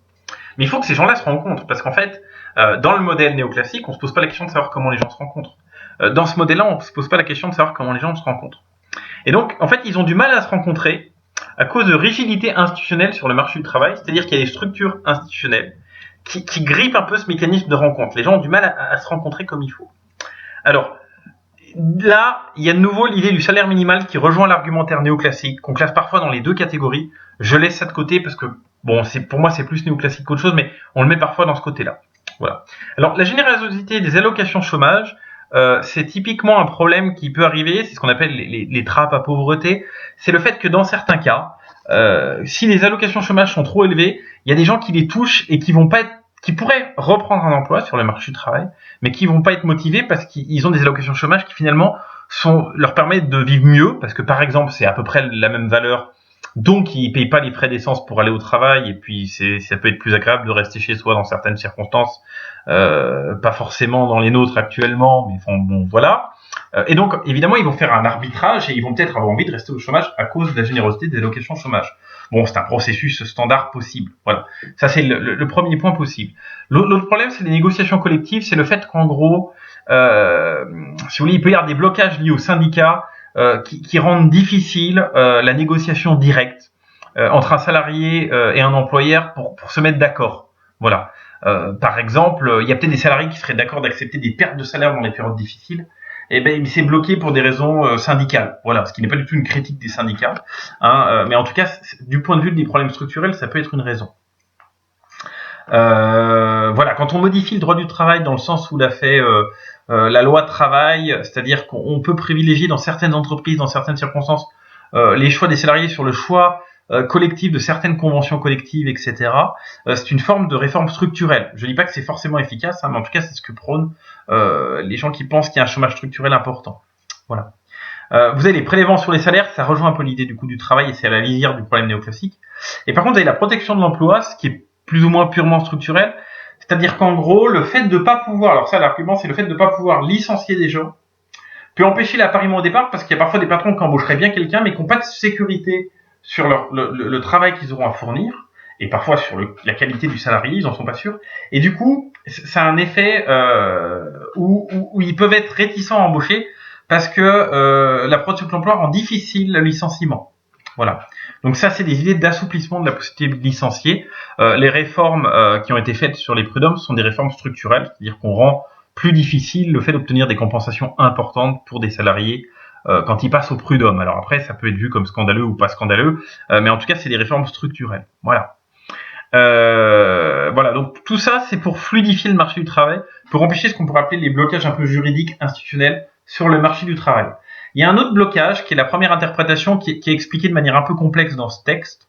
Mais il faut que ces gens-là se rencontrent, parce qu'en fait, dans le modèle néoclassique, on se pose pas la question de savoir comment les gens se rencontrent. Dans ce modèle-là, on se pose pas la question de savoir comment les gens se rencontrent. Et donc, en fait, ils ont du mal à se rencontrer à cause de rigidité institutionnelle sur le marché du travail, c'est-à-dire qu'il y a des structures institutionnelles qui grippent un peu ce mécanisme de rencontre. Les gens ont du mal à se rencontrer comme il faut. Alors, là, il y a de nouveau l'idée du salaire minimal qui rejoint l'argumentaire néoclassique, qu'on classe parfois dans les deux catégories. Je laisse ça de côté parce que, bon, pour moi, c'est plus néoclassique qu'autre chose, mais on le met parfois dans ce côté-là. Voilà. Alors, la générosité des allocations chômage, c'est typiquement un problème qui peut arriver, c'est ce qu'on appelle les trappes à pauvreté. C'est le fait que dans certains cas, si les allocations chômage sont trop élevées, il y a des gens qui les touchent et qui pourraient reprendre un emploi sur le marché du travail, mais qui vont pas être motivés parce qu'ils ont des allocations chômage qui finalement leur permettent de vivre mieux, parce que par exemple c'est à peu près la même valeur, donc ils payent pas les frais d'essence pour aller au travail, et puis ça peut être plus agréable de rester chez soi dans certaines circonstances, pas forcément dans les nôtres actuellement, mais bon voilà. Et donc évidemment ils vont faire un arbitrage et ils vont peut-être avoir envie de rester au chômage à cause de la générosité des allocations chômage. Bon, c'est un processus standard possible. Voilà. Ça, c'est le premier point possible. L'autre problème, c'est les négociations collectives. C'est le fait qu'en gros, si vous voulez, il peut y avoir des blocages liés aux syndicats qui rendent difficile la négociation directe entre un salarié et un employeur pour se mettre d'accord. Voilà. Par exemple, il y a peut-être des salariés qui seraient d'accord d'accepter des pertes de salaire dans les périodes difficiles. Eh ben, il s'est bloqué pour des raisons syndicales. Voilà, ce qui n'est pas du tout une critique des syndicats, mais en tout cas, du point de vue des problèmes structurels, ça peut être une raison. Voilà, quand on modifie le droit du travail dans le sens où l'a fait la loi travail, c'est-à-dire qu'on peut privilégier dans certaines entreprises, dans certaines circonstances, les choix des salariés sur le choix collectif de certaines conventions collectives, etc. C'est une forme de réforme structurelle. Je ne dis pas que c'est forcément efficace, mais en tout cas, c'est ce que prônent les gens qui pensent qu'il y a un chômage structurel important. Voilà. Vous avez les prélèvements sur les salaires, ça rejoint un peu l'idée du coût du travail et c'est à la lisière du problème néoclassique. Et par contre, vous avez la protection de l'emploi, ce qui est plus ou moins purement structurel, c'est-à-dire qu'en gros, le fait de ne pas pouvoir, alors ça l'argument, c'est le fait de ne pas pouvoir licencier des gens, peut empêcher l'appariement au départ, parce qu'il y a parfois des patrons qui embaucheraient bien quelqu'un, mais qui n'ont pas de sécurité sur le travail qu'ils auront à fournir, et parfois sur la qualité du salarié, ils n'en sont pas sûrs. Et du coup, ça a un effet où ils peuvent être réticents à embaucher, parce que la protection de l'emploi rend difficile le licenciement. Voilà. Donc ça, c'est des idées d'assouplissement de la possibilité de licencier. Les réformes qui ont été faites sur les prud'hommes sont des réformes structurelles, c'est-à-dire qu'on rend plus difficile le fait d'obtenir des compensations importantes pour des salariés quand ils passent au prud'homme. Alors après, ça peut être vu comme scandaleux ou pas scandaleux, mais en tout cas, c'est des réformes structurelles. Voilà. Voilà, donc tout ça, c'est pour fluidifier le marché du travail, pour empêcher ce qu'on pourrait appeler les blocages un peu juridiques, institutionnels sur le marché du travail. Il y a un autre blocage qui est la première interprétation qui est expliquée de manière un peu complexe dans ce texte,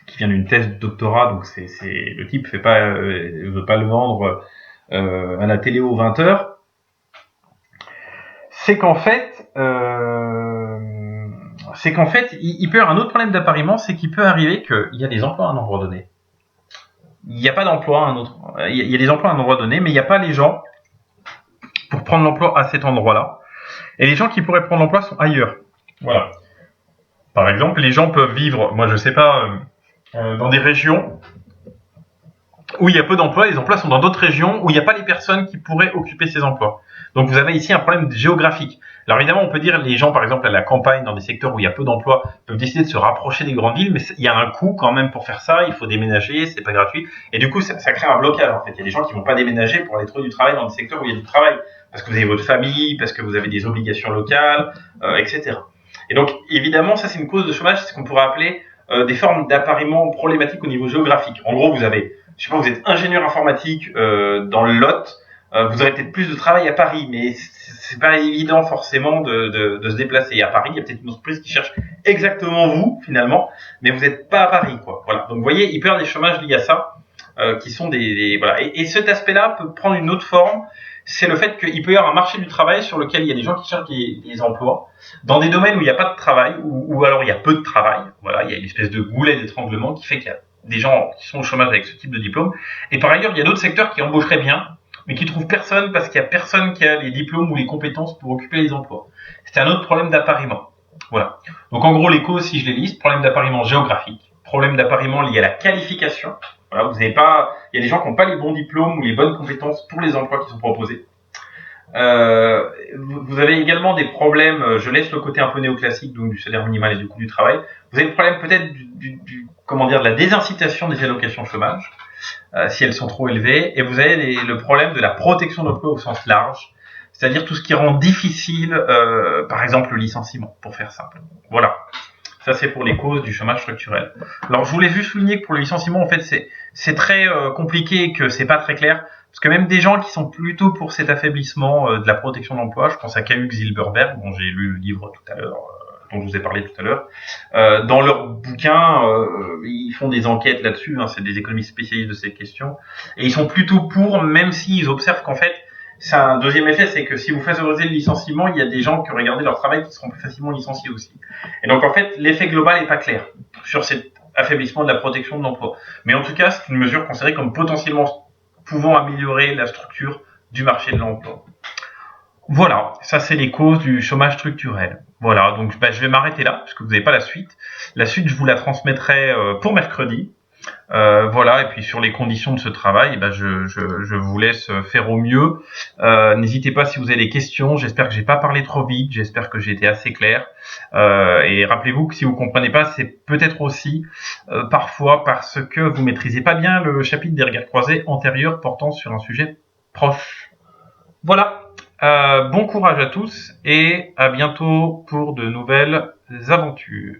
qui vient d'une thèse de doctorat, donc le type veut pas le vendre à la télé aux 20h. C'est qu'en fait, il peut y avoir un autre problème d'appariement, c'est qu'il peut arriver qu'il y a des emplois à un endroit donné. Il n'y a pas d'emploi à un autre. Il y a des emplois à un endroit donné, mais il n'y a pas les gens pour prendre l'emploi à cet endroit-là. Et les gens qui pourraient prendre l'emploi sont ailleurs. Voilà. Par exemple, les gens peuvent vivre, moi je sais pas, dans des régions où il y a peu d'emplois, les emplois sont dans d'autres régions où il n'y a pas les personnes qui pourraient occuper ces emplois. Donc vous avez ici un problème géographique. Alors évidemment, on peut dire les gens, par exemple, à la campagne, dans des secteurs où il y a peu d'emplois, peuvent décider de se rapprocher des grandes villes, mais il y a un coût quand même pour faire ça, il faut déménager, c'est pas gratuit. Et du coup, ça crée un blocage en fait. Il y a des gens qui vont pas déménager pour aller trouver du travail dans des secteurs où il y a du travail, parce que vous avez votre famille, parce que vous avez des obligations locales, etc. Et donc évidemment, ça c'est une cause de chômage, c'est ce qu'on pourrait appeler des formes d'appariement problématiques au niveau géographique. En gros, vous avez, je sais pas, vous êtes ingénieur informatique dans le Lot, vous aurez peut-être plus de travail à Paris, mais c'est pas évident forcément de se déplacer. Et à Paris, il y a peut-être une entreprise qui cherche exactement vous, finalement, mais vous n'êtes pas à Paris, quoi. Voilà. Donc, vous voyez, il peut y avoir des chômages liés à ça, qui sont voilà. Et cet aspect-là peut prendre une autre forme. C'est le fait qu'il peut y avoir un marché du travail sur lequel il y a des gens qui cherchent des emplois dans des domaines où il n'y a pas de travail, ou alors il y a peu de travail. Voilà, il y a une espèce de goulet d'étranglement qui fait qu'il y a des gens qui sont au chômage avec ce type de diplôme. Et par ailleurs, il y a d'autres secteurs qui embaucheraient bien, mais qui trouvent personne parce qu'il y a personne qui a les diplômes ou les compétences pour occuper les emplois. C'est un autre problème d'appariement. Voilà. Donc en gros, les causes, si je les liste, problème d'appariement géographique, problème d'appariement lié à la qualification. Voilà, vous n'avez pas, il y a des gens qui n'ont pas les bons diplômes ou les bonnes compétences pour les emplois qui sont proposés. Vous avez également des problèmes, je laisse le côté un peu néoclassique, donc du salaire minimal et du coût du travail. Vous avez le problème peut-être de la désincitation des allocations chômage, si elles sont trop élevées, et vous avez le problème de la protection d'emploi au sens large, c'est-à-dire tout ce qui rend difficile, par exemple, le licenciement, pour faire simple. Voilà. Ça, c'est pour les causes du chômage structurel. Alors, je voulais juste souligner que pour le licenciement, en fait, c'est très compliqué et que c'est pas très clair. Parce que même des gens qui sont plutôt pour cet affaiblissement de la protection de l'emploi, je pense à Cahuc Zilberberg, dont j'ai lu le livre tout à l'heure, dont je vous ai parlé tout à l'heure, dans leur bouquin, ils font des enquêtes là-dessus, hein, c'est des économistes spécialistes de ces questions, et ils sont plutôt pour, même s'ils observent qu'en fait, c'est un deuxième effet, c'est que si vous favorisez le licenciement, il y a des gens qui auraient gardé leur travail qui seront plus facilement licenciés aussi. Et donc en fait, l'effet global n'est pas clair sur cet affaiblissement de la protection de l'emploi. Mais en tout cas, c'est une mesure considérée comme potentiellement pouvant améliorer la structure du marché de l'emploi. Voilà, ça c'est les causes du chômage structurel. Voilà, donc je vais m'arrêter là, parce que vous n'avez pas la suite. La suite, je vous la transmettrai pour mercredi. Voilà, et puis sur les conditions de ce travail, je vous laisse faire au mieux. N'hésitez pas si vous avez des questions. J'espère que j'ai pas parlé trop vite. J'espère que j'ai été assez clair. Et rappelez-vous que si vous comprenez pas, c'est peut-être aussi parfois parce que vous maîtrisez pas bien le chapitre des regards croisés antérieurs portant sur un sujet proche. Voilà. Bon courage à tous et à bientôt pour de nouvelles aventures.